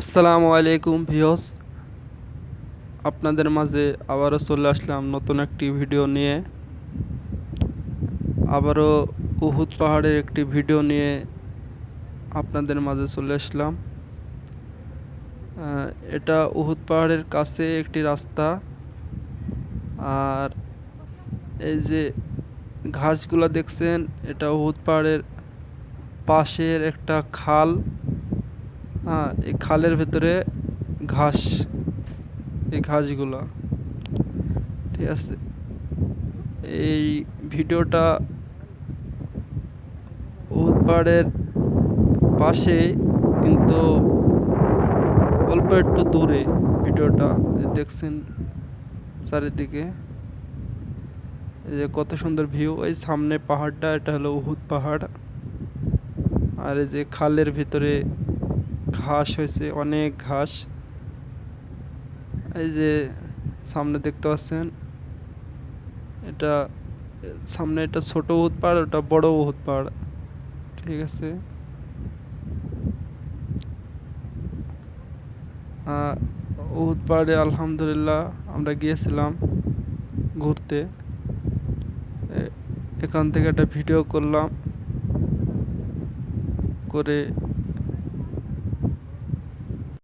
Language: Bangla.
আসসালামু আলাইকুম ভিউয়ার্স, আপনাদের মাঝে আবারও চলে আসলাম নতুন একটি ভিডিও নিয়ে। আবারও উহুদ পাহাড়ের একটি ভিডিও নিয়ে আপনাদের মাঝে চলে আসলাম। এটা উহুদ পাহাড়ের কাছে একটি রাস্তা। আর এই যে ঘাসগুলা দেখছেন, এটা উহুদ পাহাড়ের পাশের একটা খাল। এই খালের ভেতরে ঘাস, এই ঘাসগুলা, ঠিক আছে। এই ভিডিওটা উহুদ পাহাড়ের পাশে, কিন্তু অল্প একটু দূরে। ভিডিওটা দেখছেন চারিদিকে, এই যে কত সুন্দর ভিউ। এই সামনে পাহাড়টা, এটা হলো উহুদ পাহাড়। আর এই যে খালের ভিতরে ঘাস হয়েছে, অনেক ঘাস। এই যে সামনে দেখতে পাচ্ছেন, এটা সামনে এটা ছোট উহুদ পাহাড়, ওটা বড় উহুদ পাহাড়, ঠিক আছে। উহুদ পাহাড়ে আলহামদুলিল্লাহ আমরা গিয়েছিলাম ঘুরতে। এখান থেকে একটা ভিডিও করলাম, করে